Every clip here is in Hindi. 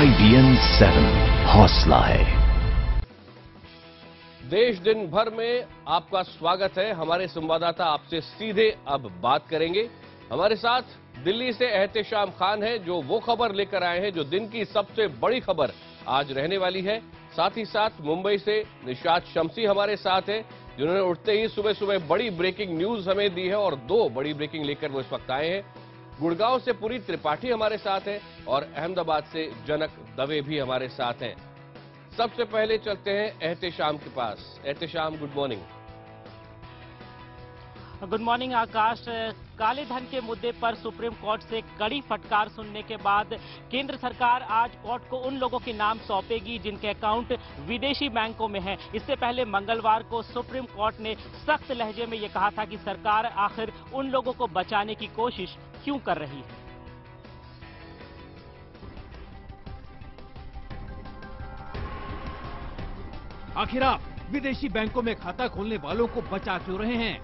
IBN7 हौसला है। देश दिन भर में आपका स्वागत है। हमारे संवाददाता आपसे सीधे अब बात करेंगे। हमारे साथ दिल्ली से एहतेशाम खान है, जो वो खबर लेकर आए हैं जो दिन की सबसे बड़ी खबर आज रहने वाली है। साथ ही साथ मुंबई से निशात शम्सी हमारे साथ है, जिन्होंने उठते ही सुबह सुबह बड़ी ब्रेकिंग न्यूज हमें दी है और दो बड़ी ब्रेकिंग लेकर वो इस वक्त आए हैं। गुड़गांव से पुरी त्रिपाठी हमारे साथ है और अहमदाबाद से जनक दवे भी हमारे साथ हैं। सबसे पहले चलते हैं एहतेशाम के पास। Ehtesham, good morning. Good morning Akash. काले धन के मुद्दे पर सुप्रीम कोर्ट से कड़ी फटकार सुनने के बाद केंद्र सरकार आज कोर्ट को उन लोगों के नाम सौंपेगी जिनके अकाउंट विदेशी बैंकों में हैं। इससे पहले मंगलवार को सुप्रीम कोर्ट ने सख्त लहजे में यह कहा था कि सरकार आखिर उन लोगों को बचाने की कोशिश क्यों कर रही है। आखिर आप विदेशी बैंकों में खाता खोलने वालों को बचा क्यों रहे हैं?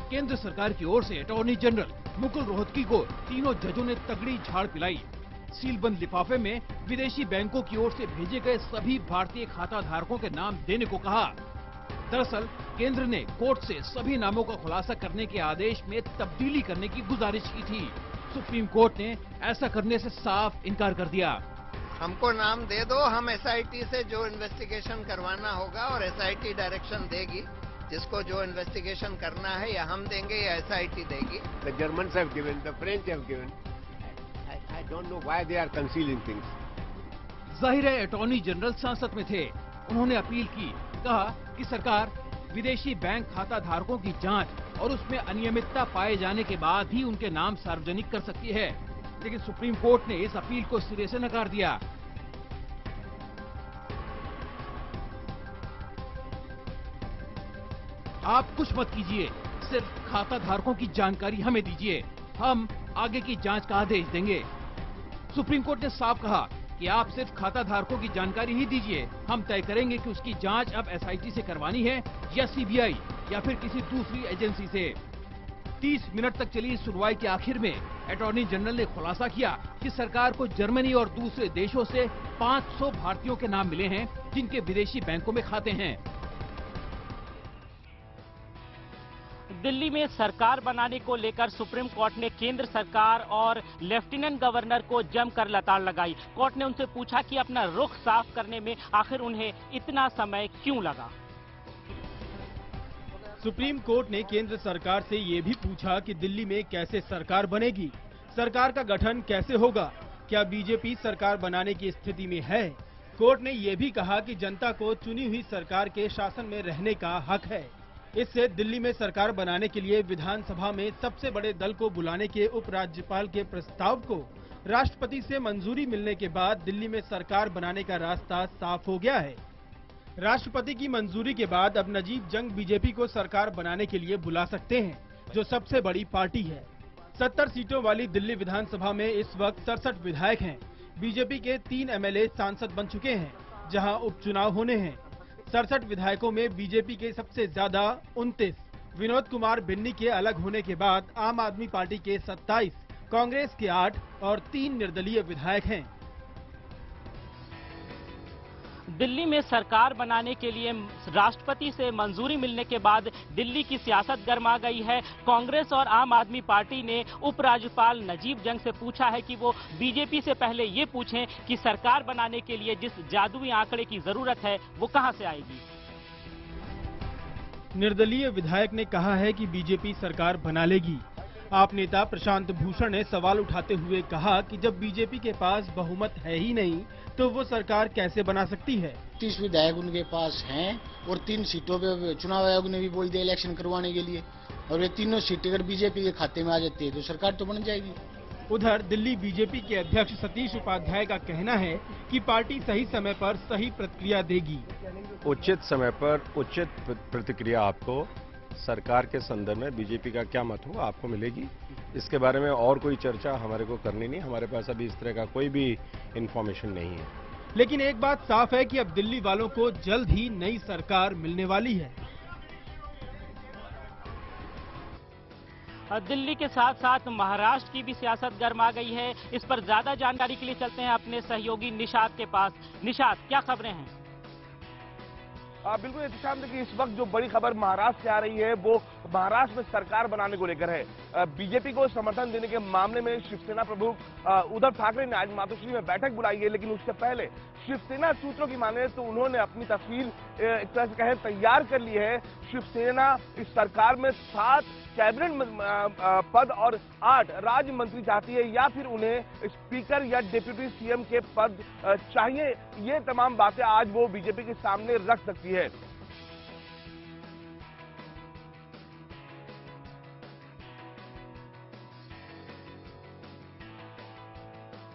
केंद्र सरकार की ओर से अटॉर्नी जनरल मुकुल रोहतगी को तीनों जजों ने तगड़ी झाड़ पिलाई। सीलबंद लिफाफे में विदेशी बैंकों की ओर से भेजे गए सभी भारतीय खाता धारकों के नाम देने को कहा। दरअसल केंद्र ने कोर्ट से सभी नामों का खुलासा करने के आदेश में तब्दीली करने की गुजारिश की थी। सुप्रीम कोर्ट ने ऐसा करने से साफ इनकार कर दिया। हमको नाम दे दो, हम एसआईटी से जो इन्वेस्टिगेशन करवाना होगा और एसआईटी डायरेक्शन देगी, जिसको जो इन्वेस्टिगेशन करना है या हम देंगे या एसआईटी देगी। The Germans have given, the French have given. I don't know why they are concealing things. जाहिर है अटॉर्नी जनरल संसद में थे। उन्होंने अपील की, कहा कि सरकार विदेशी बैंक खाता धारकों की जांच और उसमें अनियमितता पाए जाने के बाद ही उनके नाम सार्वजनिक कर सकती है। लेकिन सुप्रीम कोर्ट ने इस अपील को सिरे से नकार दिया। आप कुछ मत कीजिए, सिर्फ खाता धारकों की जानकारी हमें दीजिए, हम आगे की जांच का आदेश देंगे। सुप्रीम कोर्ट ने साफ कहा कि आप सिर्फ खाता धारकों की जानकारी ही दीजिए, हम तय करेंगे कि उसकी जांच अब एसआईटी से करवानी है या सीबीआई या फिर किसी दूसरी एजेंसी से। 30 मिनट तक चली इस सुनवाई के आखिर में अटॉर्नी जनरल ने खुलासा किया कि सरकार को जर्मनी और दूसरे देशों से 500 भारतीयों के नाम मिले हैं जिनके विदेशी बैंकों में खाते हैं। दिल्ली में सरकार बनाने को लेकर सुप्रीम कोर्ट ने केंद्र सरकार और लेफ्टिनेंट गवर्नर को जमकर लताड़ लगाई। कोर्ट ने उनसे पूछा कि अपना रुख साफ करने में आखिर उन्हें इतना समय क्यों लगा। सुप्रीम कोर्ट ने केंद्र सरकार से ये भी पूछा कि दिल्ली में कैसे सरकार बनेगी, सरकार का गठन कैसे होगा, क्या बीजेपी सरकार बनाने की स्थिति में है। कोर्ट ने ये भी कहा कि जनता को चुनी हुई सरकार के शासन में रहने का हक है। इससे दिल्ली में सरकार बनाने के लिए विधानसभा में सबसे बड़े दल को बुलाने के उपराज्यपाल के प्रस्ताव को राष्ट्रपति से मंजूरी मिलने के बाद दिल्ली में सरकार बनाने का रास्ता साफ हो गया है। राष्ट्रपति की मंजूरी के बाद अब नजीब जंग बीजेपी को सरकार बनाने के लिए बुला सकते हैं, जो सबसे बड़ी पार्टी है। 70 सीटों वाली दिल्ली विधानसभा में इस वक्त 67 विधायक हैं। बीजेपी के 3 एमएलए सांसद बन चुके हैं, जहां उपचुनाव होने हैं। 67 विधायकों में बीजेपी के सबसे ज्यादा 29, विनोद कुमार बिन्नी के अलग होने के बाद आम आदमी पार्टी के 27, कांग्रेस के 8 और 3 निर्दलीय विधायक हैं। दिल्ली में सरकार बनाने के लिए राष्ट्रपति से मंजूरी मिलने के बाद दिल्ली की सियासत गर्मा गई है। कांग्रेस और आम आदमी पार्टी ने उपराज्यपाल नजीब जंग से पूछा है कि वो बीजेपी से पहले ये पूछें कि सरकार बनाने के लिए जिस जादुई आंकड़े की जरूरत है वो कहां से आएगी। निर्दलीय विधायक ने कहा है कि बीजेपी सरकार बना लेगी। आप नेता प्रशांत भूषण ने सवाल उठाते हुए कहा कि जब बीजेपी के पास बहुमत है ही नहीं तो वो सरकार कैसे बना सकती है। 30 विधायक उनके पास हैं और 3 सीटों पे चुनाव आयोग ने भी बोल दिया इलेक्शन करवाने के लिए, और ये तीनों सीटें अगर बीजेपी के खाते में आ जाती है तो सरकार तो बन जाएगी। उधर दिल्ली बीजेपी के अध्यक्ष सतीश उपाध्याय का कहना है कि पार्टी सही समय पर सही प्रतिक्रिया देगी। उचित समय पर उचित प्रतिक्रिया आपको सरकार के संदर्भ में बीजेपी का क्या मत हो आपको मिलेगी। इसके बारे में और कोई चर्चा हमारे को करनी नहीं, हमारे पास अभी इस तरह का कोई भी इंफॉर्मेशन नहीं है। लेकिन एक बात साफ है कि अब दिल्ली वालों को जल्द ही नई सरकार मिलने वाली है। दिल्ली के साथ साथ महाराष्ट्र की भी सियासत गर्मा गई है। इस पर ज्यादा जानकारी के लिए चलते हैं अपने सहयोगी निशात के पास। निशात, क्या खबरें हैं? बिल्कुल एहतिशाम, देखिए इस वक्त जो बड़ी खबर महाराष्ट्र से आ रही है वो महाराष्ट्र में सरकार बनाने को लेकर है। बीजेपी को समर्थन देने के मामले में शिवसेना प्रमुख उद्धव ठाकरे ने आज मातोश्री में बैठक बुलाई है, लेकिन उससे पहले शिवसेना सूत्रों की माने तो उन्होंने अपनी तस्वीर एक तरह से कहें तैयार कर ली है। शिवसेना इस सरकार में 7 कैबिनेट पद और 8 राज्य मंत्री चाहती है, या फिर उन्हें स्पीकर या डिप्टी सीएम के पद चाहिए। ये तमाम बातें आज वो बीजेपी के सामने रख सकती है।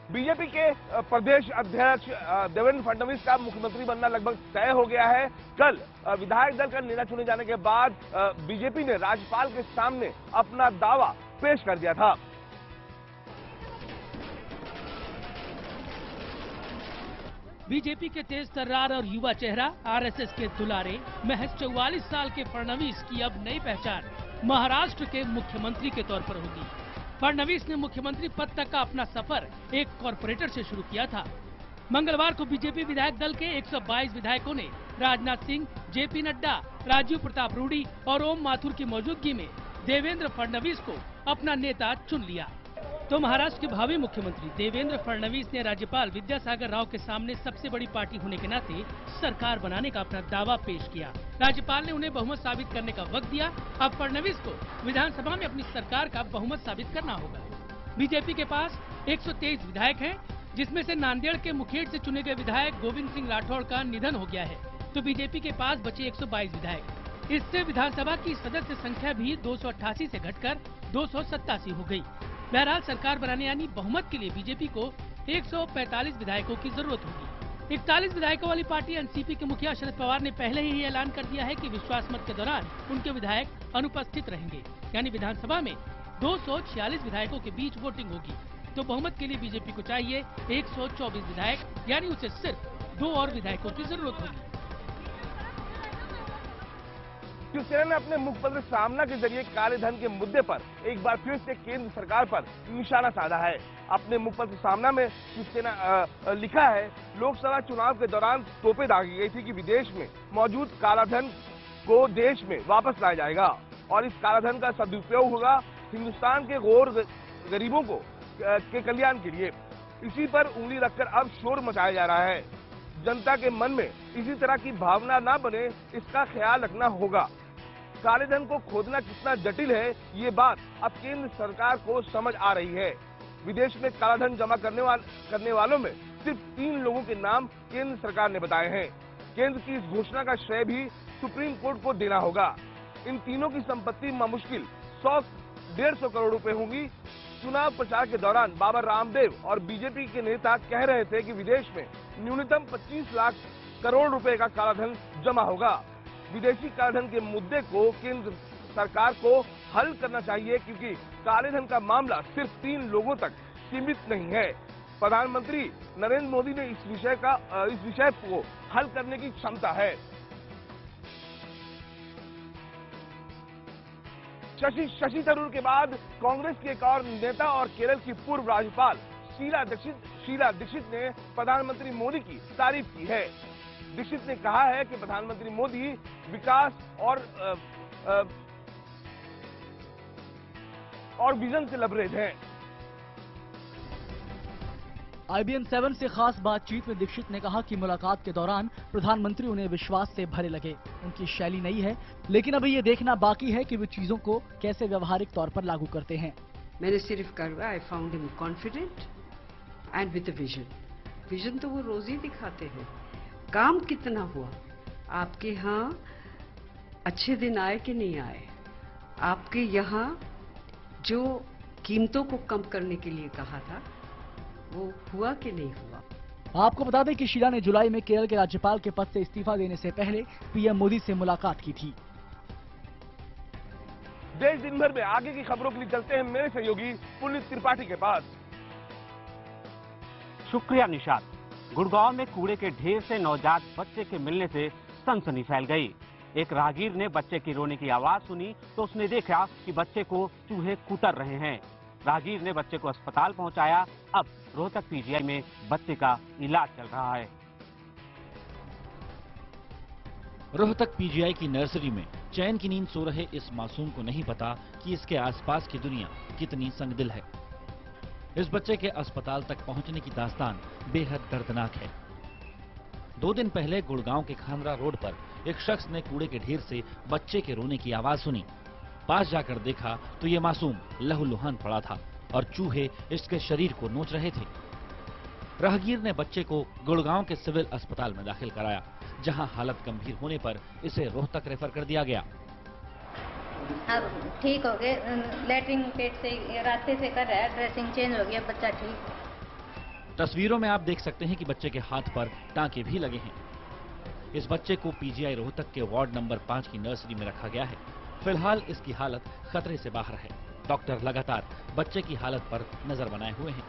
बीजेपी के प्रदेश अध्यक्ष देवेंद्र फडणवीस का मुख्यमंत्री बनना लगभग तय हो गया है। कल विधायक दल का निर्णय चुने जाने के बाद बीजेपी ने राज्यपाल के सामने अपना दावा पेश कर दिया था। बीजेपी के तेज तर्रार और युवा चेहरा आरएसएस के दुलारे महज 44 साल के फडणवीस की अब नई पहचान महाराष्ट्र के मुख्यमंत्री के तौर पर होगी। फडणवीस ने मुख्यमंत्री पद तक का अपना सफर एक कॉरपोरेटर से शुरू किया था। मंगलवार को बीजेपी विधायक दल के 122 विधायकों ने राजनाथ सिंह, जेपी नड्डा, राजीव प्रताप रूडी और ओम माथुर की मौजूदगी में देवेंद्र फडणवीस को अपना नेता चुन लिया। तो महाराष्ट्र के भावी मुख्यमंत्री देवेंद्र फडणवीस ने राज्यपाल विद्यासागर राव के सामने सबसे बड़ी पार्टी होने के नाते सरकार बनाने का अपना दावा पेश किया। राज्यपाल ने उन्हें बहुमत साबित करने का वक्त दिया। अब फडणवीस को विधानसभा में अपनी सरकार का बहुमत साबित करना होगा। बीजेपी के पास 123 विधायक हैं, जिसमें से नांदेड़ के मुखेड़ से चुने गए विधायक गोविंद सिंह राठौड़ का निधन हो गया है, तो बीजेपी के पास बचे 122 विधायक। इससे विधानसभा की सदस्य संख्या भी 288 से घटकर 287 हो गई। बहरहाल सरकार बनाने यानी बहुमत के लिए बीजेपी को 145 विधायकों की जरूरत होगी। 41 विधायकों वाली पार्टी एनसीपी के मुखिया शरद पवार ने पहले ही ऐलान कर दिया है कि विश्वास मत के दौरान उनके विधायक अनुपस्थित रहेंगे, यानी विधानसभा में 246 विधायकों के बीच वोटिंग होगी। तो बहुमत के लिए बीजेपी को चाहिए 124 विधायक, यानी उसे सिर्फ 2 और विधायकों की जरूरत होगी। शिवसेना ने अपने मुखपत्र सामना के जरिए काले धन के मुद्दे पर एक बार फिर से केंद्र सरकार पर निशाना साधा है। अपने मुखपत्र सामना में शिवसेना लिखा है, लोकसभा चुनाव के दौरान तोपे दागी गई थी कि विदेश में मौजूद कालाधन को देश में वापस लाया जाएगा और इस कालाधन का सदुपयोग होगा हिंदुस्तान के गौर गरीबों को के कल्याण के लिए। इसी पर उंगली रखकर अब शोर मचाया जा रहा है। जनता के मन में इसी तरह की भावना न बने, इसका ख्याल रखना होगा। काले धन को खोदना कितना जटिल है, ये बात अब केंद्र सरकार को समझ आ रही है। विदेश में कालाधन जमा करने वालों में सिर्फ 3 लोगों के नाम केंद्र सरकार ने बताए हैं। केंद्र की इस घोषणा का श्रेय भी सुप्रीम कोर्ट को देना होगा। इन तीनों की संपत्ति मुश्किल 100-150 करोड़ रुपए होंगी। चुनाव प्रचार के दौरान बाबा रामदेव और बीजेपी के नेता कह रहे थे कि विदेश में न्यूनतम 25 लाख करोड़ रुपए का कालाधन जमा होगा। विदेशी कालेधन के मुद्दे को केंद्र सरकार को हल करना चाहिए, क्योंकि कालेधन का मामला सिर्फ 3 लोगों तक सीमित नहीं है। प्रधानमंत्री नरेंद्र मोदी ने इस विषय को हल करने की क्षमता है। शशि थरूर के बाद कांग्रेस के एक और नेता और केरल की पूर्व राज्यपाल शीला दीक्षित ने प्रधानमंत्री मोदी की तारीफ की है। दीक्षित ने कहा है कि प्रधानमंत्री मोदी विकास और विजन से लबरेज हैं। IBN 7 से खास बातचीत में दीक्षित ने कहा कि मुलाकात के दौरान प्रधानमंत्री उन्हें विश्वास से भरे लगे। उनकी शैली नई है, लेकिन अभी ये देखना बाकी है कि वे चीजों को कैसे व्यवहारिक तौर पर लागू करते हैं। मैंने सिर्फ करवा, I found him confident and with a vision. Vision तो वो रोज ही दिखाते हैं। काम कितना हुआ, आपके यहाँ अच्छे दिन आए कि नहीं आए, आपके यहाँ जो कीमतों को कम करने के लिए कहा था वो हुआ कि नहीं हुआ। आपको बता दें कि शीला ने जुलाई में केरल के राज्यपाल के पद से इस्तीफा देने से पहले पीएम मोदी से मुलाकात की थी। देश दिन भर में आगे की खबरों के लिए चलते हैं मेरे सहयोगी पुनीत त्रिपाठी के पास। शुक्रिया निशात। गुड़गांव में कूड़े के ढेर से नवजात बच्चे के मिलने से सनसनी फैल गई। एक राहगीर ने बच्चे की रोने की आवाज सुनी तो उसने देखा कि बच्चे को चूहे कुतर रहे हैं। राहगीर ने बच्चे को अस्पताल पहुंचाया। अब रोहतक पीजीआई में बच्चे का इलाज चल रहा है। रोहतक पीजीआई की नर्सरी में चैन की नींद सो रहे इस मासूम को नहीं पता कि इसके आसपास की दुनिया कितनी संगदिल है। इस बच्चे के अस्पताल तक पहुंचने की दास्तान बेहद दर्दनाक है। 2 दिन पहले गुड़गांव के खानरा रोड पर एक शख्स ने कूड़े के ढेर से बच्चे के रोने की आवाज सुनी। पास जाकर देखा तो ये मासूम लहूलुहान पड़ा था और चूहे इसके शरीर को नोच रहे थे। राहगीर ने बच्चे को गुड़गांव के सिविल अस्पताल में दाखिल कराया, जहां हालत गंभीर होने पर इसे रोहतक रेफर कर दिया गया। अब ठीक हो गए, लेटरिन पेट से रास्ते से कर रहा है, ड्रेसिंग चेंज हो गया, बच्चा ठीक। तस्वीरों में आप देख सकते हैं कि बच्चे के हाथ पर टांके भी लगे हैं। इस बच्चे को पीजीआई रोहतक के वार्ड नंबर 5 की नर्सरी में रखा गया है। फिलहाल इसकी हालत खतरे से बाहर है। डॉक्टर लगातार बच्चे की हालत पर नजर बनाए हुए हैं।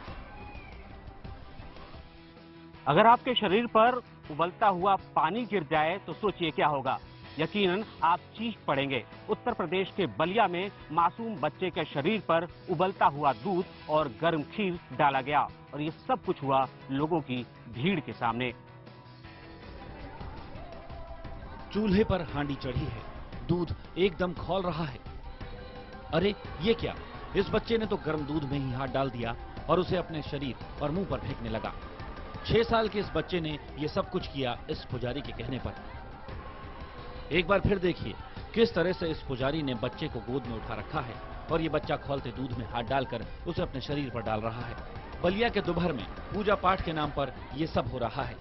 अगर आपके शरीर पर उबलता हुआ पानी गिर जाए तो सोचिए क्या होगा। यकीनन आप चीख पड़ेंगे। उत्तर प्रदेश के बलिया में मासूम बच्चे के शरीर पर उबलता हुआ दूध और गर्म खीर डाला गया और ये सब कुछ हुआ लोगों की भीड़ के सामने। चूल्हे पर हांडी चढ़ी है, दूध एकदम खौल रहा है। अरे ये क्या, इस बच्चे ने तो गर्म दूध में ही हाथ डाल दिया और उसे अपने शरीर और मुंह पर फेंकने लगा। 6 साल के इस बच्चे ने ये सब कुछ किया इस पुजारी के कहने पर। एक बार फिर देखिए किस तरह से इस पुजारी ने बच्चे को गोद में उठा रखा है और ये बच्चा खौलते दूध में हाथ डालकर उसे अपने शरीर पर डाल रहा है। बलिया के दोपहर में पूजा पाठ के नाम पर ये सब हो रहा है।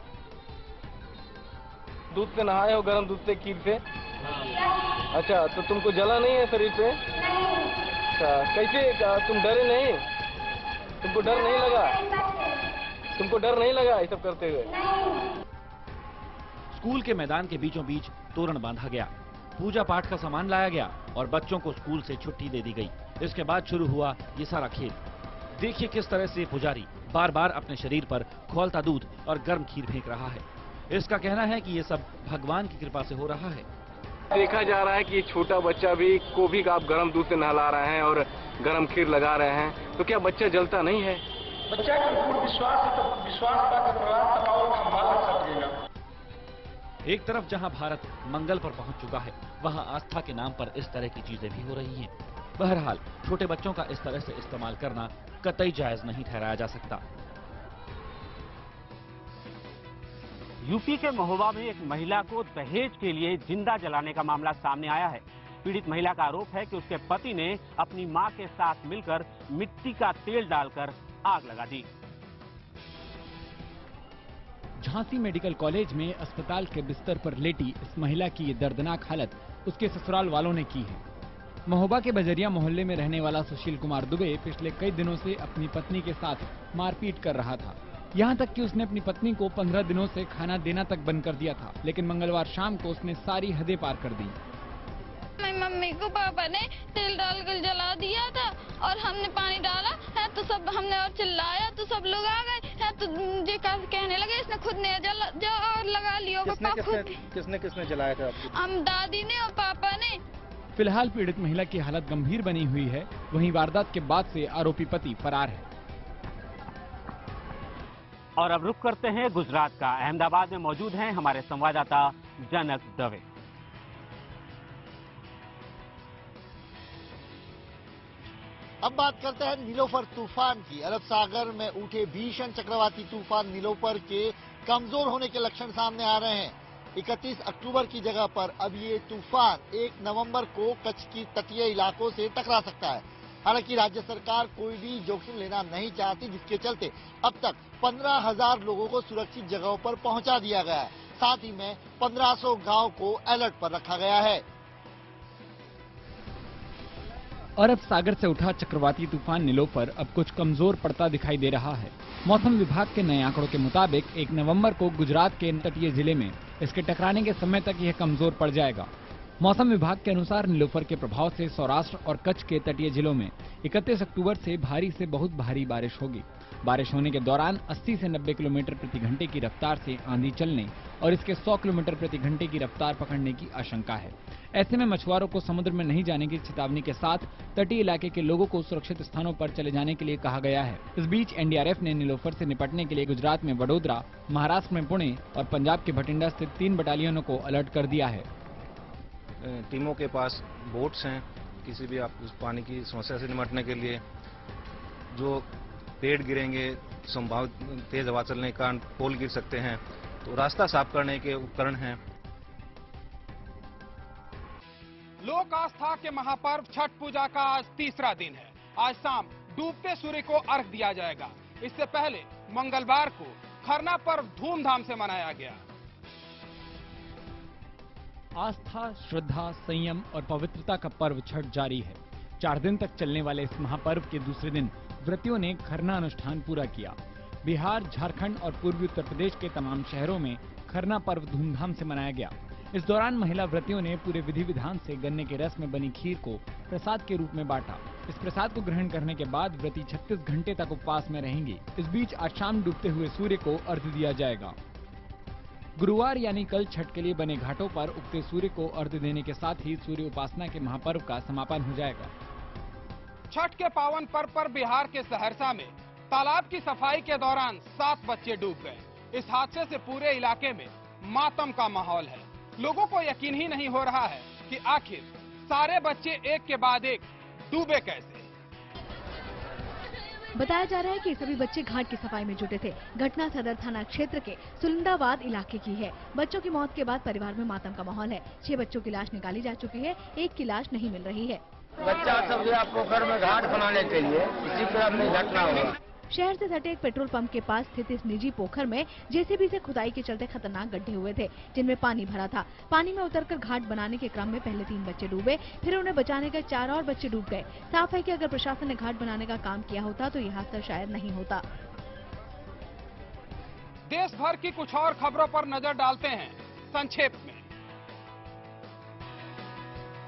दूध से नहाए हो, गर्म दूध से, खीर से? अच्छा, तो तुमको जला नहीं है शरीर पे? अच्छा, कैसे, तुम डरे नहीं? तुमको डर नहीं लगा? तुमको डर नहीं लगा ये सब करते हुए? स्कूल के मैदान के बीचों बीच तोरण बांधा गया, पूजा पाठ का सामान लाया गया और बच्चों को स्कूल से छुट्टी दे दी गई। इसके बाद शुरू हुआ ये सारा खेल। देखिए किस तरह से पुजारी बार बार अपने शरीर पर खौलता दूध और गर्म खीर फेंक रहा है। इसका कहना है कि ये सब भगवान की कृपा से हो रहा है। देखा जा रहा है कि छोटा बच्चा को भी आप गर्म दूध से नहला रहे हैं और गर्म खीर लगा रहे हैं, तो क्या बच्चा जलता नहीं है? बच्चा का पूर्ण विश्वास है, तो विश्वास का प्रहलाद तपाओ खंभा लग सकेगा। एक तरफ जहां भारत मंगल पर पहुंच चुका है, वहां आस्था के नाम पर इस तरह की चीजें भी हो रही हैं। बहरहाल छोटे बच्चों का इस तरह से इस्तेमाल करना कतई जायज नहीं ठहराया जा सकता। यूपी के महोबा में एक महिला को दहेज के लिए जिंदा जलाने का मामला सामने आया है। पीड़ित महिला का आरोप है कि उसके पति ने अपनी मां के साथ मिलकर मिट्टी का तेल डालकर आग लगा दी। झांसी मेडिकल कॉलेज में अस्पताल के बिस्तर पर लेटी इस महिला की ये दर्दनाक हालत उसके ससुराल वालों ने की है। महोबा के बजरिया मोहल्ले में रहने वाला सुशील कुमार दुबे पिछले कई दिनों से अपनी पत्नी के साथ मारपीट कर रहा था। यहाँ तक कि उसने अपनी पत्नी को 15 दिनों से खाना देना तक बंद कर दिया था, लेकिन मंगलवार शाम को उसने सारी हदें पार कर दी। मेरी मम्मी को पापा ने तेल डालकर जला दिया था और हमने पानी डाला है तो सब हमने और चिल्लाया तो सब लोग आ गए है तो मुझे कहने लगे इसने खुद ने और लगा लिया। किसने किसने जलाया था आपको? हम दादी ने और पापा ने। फिलहाल पीड़ित महिला की हालत गंभीर बनी हुई है। वहीं वारदात के बाद से आरोपी पति फरार है। और अब रुख करते हैं गुजरात का। अहमदाबाद में मौजूद हैं हमारे संवाददाता जनक दवे। अब बात करते हैं नीलोफर तूफान की। अरब सागर में उठे भीषण चक्रवाती तूफान नीलोफर के कमजोर होने के लक्षण सामने आ रहे हैं। 31 अक्टूबर की जगह पर अब ये तूफान 1 नवंबर को कच्छ की तटीय इलाकों से टकरा सकता है। हालांकि राज्य सरकार कोई भी जोखिम लेना नहीं चाहती, जिसके चलते अब तक 15,000 लोगों को सुरक्षित जगहों पर पहुंचा दिया गया है। साथ ही में 1500 गांव को अलर्ट पर रखा गया है। अरब सागर से उठा चक्रवाती तूफान नीलोफर अब कुछ कमजोर पड़ता दिखाई दे रहा है। मौसम विभाग के नए आंकड़ों के मुताबिक 1 नवंबर को गुजरात के तटीय जिले में इसके टकराने के समय तक यह कमजोर पड़ जाएगा। मौसम विभाग के अनुसार नीलोफर के प्रभाव से सौराष्ट्र और कच्छ के तटीय जिलों में 31 अक्टूबर से भारी से बहुत भारी बारिश होगी। बारिश होने के दौरान 80 से 90 किलोमीटर प्रति घंटे की रफ्तार से आंधी चलने और इसके 100 किलोमीटर प्रति घंटे की रफ्तार पकड़ने की आशंका है। ऐसे में मछुआरों को समुद्र में नहीं जाने की चेतावनी के साथ तटीय इलाके के लोगों को सुरक्षित स्थानों पर चले जाने के लिए कहा गया है। इस बीच एनडीआरएफ ने नीलोफर से निपटने के लिए गुजरात में वडोदरा, महाराष्ट्र में पुणे और पंजाब के भटिंडा स्थित 3 बटालियनों को अलर्ट कर दिया है। टीमों के पास बोट्स हैं किसी भी आप पानी की समस्या से निपटने के लिए। जो पेड़ गिरेंगे, संभावित तेज हवा चलने के कारण पोल गिर सकते हैं, तो रास्ता साफ करने के उपकरण हैं। लोक आस्था के महापर्व छठ पूजा का आज तीसरा दिन है। आज शाम डूबते सूर्य को अर्घ दिया जाएगा। इससे पहले मंगलवार को खरना पर्व धूमधाम से मनाया गया। आस्था, श्रद्धा, संयम और पवित्रता का पर्व छठ जारी है। 4 दिन तक चलने वाले इस महापर्व के दूसरे दिन व्रतियों ने खरना अनुष्ठान पूरा किया। बिहार, झारखंड और पूर्वी उत्तर प्रदेश के तमाम शहरों में खरना पर्व धूमधाम से मनाया गया। इस दौरान महिला व्रतियों ने पूरे विधि विधान से गन्ने के रस में बनी खीर को प्रसाद के रूप में बांटा। इस प्रसाद को ग्रहण करने के बाद व्रती 36 घंटे तक उपवास में रहेंगी। इस बीच आज शाम डूबते हुए सूर्य को अर्घ्य दिया जाएगा। गुरुवार यानी कल छठ के लिए बने घाटों पर उगते सूर्य को अर्घ्य देने के साथ ही सूर्य उपासना के महापर्व का समापन हो जाएगा। छठ के पावन पर्व पर बिहार के सहरसा में तालाब की सफाई के दौरान 7 बच्चे डूब गए। इस हादसे से पूरे इलाके में मातम का माहौल है। लोगों को यकीन ही नहीं हो रहा है कि आखिर सारे बच्चे एक के बाद एक डूबे कैसे। बताया जा रहा है कि सभी बच्चे घाट की सफाई में जुटे थे। घटना सदर थाना क्षेत्र के सुलिंदाबाद इलाके की है। बच्चों की मौत के बाद परिवार में मातम का माहौल है। 6 बच्चों की लाश निकाली जा चुकी है, एक की लाश नहीं मिल रही है। बच्चा सब गया पोखर में घाट बनाने के लिए, इसी पर अपनी घटना हुआ। शहर से सटे एक पेट्रोल पंप के पास स्थित इस निजी पोखर में जेसीबी से खुदाई के चलते खतरनाक गड्ढे हुए थे, जिनमें पानी भरा था। पानी में उतरकर घाट बनाने के क्रम में पहले 3 बच्चे डूबे, फिर उन्हें बचाने गए 4 और बच्चे डूब गए। साफ है कि अगर प्रशासन ने घाट बनाने का काम किया होता तो यह हादसा शायद नहीं होता। देश भर की कुछ और खबरों पर नजर डालते हैं संक्षेप में।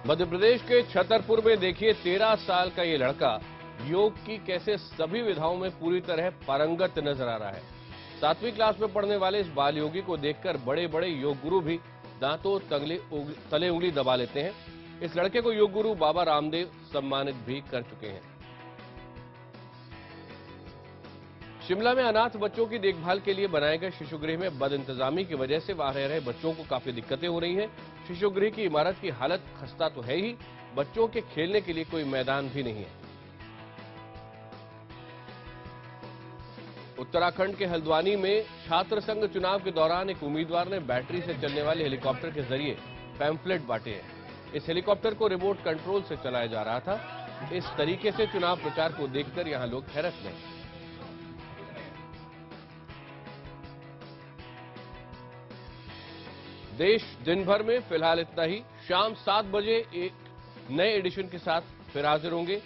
मध्य प्रदेश के छतरपुर में देखिए 13 साल का ये लड़का योग की कैसे सभी विधाओं में पूरी तरह पारंगत नजर आ रहा है। 7वीं क्लास में पढ़ने वाले इस बाल योगी को देखकर बड़े बड़े योग गुरु भी दांतों तले उंगली दबा लेते हैं। इस लड़के को योग गुरु बाबा रामदेव सम्मानित भी कर चुके हैं। शिमला में अनाथ बच्चों की देखभाल के लिए बनाए गए शिशुगृह में बदइंतजामी की वजह से वहां रह रहे बच्चों को काफी दिक्कतें हो रही हैं। शिशुगृह की इमारत की हालत खस्ता तो है ही, बच्चों के खेलने के लिए कोई मैदान भी नहीं है। उत्तराखंड के हल्द्वानी में छात्र संघ चुनाव के दौरान एक उम्मीदवार ने बैटरी से चलने वाले हेलीकॉप्टर के जरिए पैम्फलेट बांटे हैं। इस हेलीकॉप्टर को रिमोट कंट्रोल से चलाया जा रहा था। इस तरीके से चुनाव प्रचार को देखकर यहां लोग हैरत में। देश दिन भर में फिलहाल इतना ही। शाम 7 बजे एक नए एडिशन के साथ फिर हाजिर होंगे।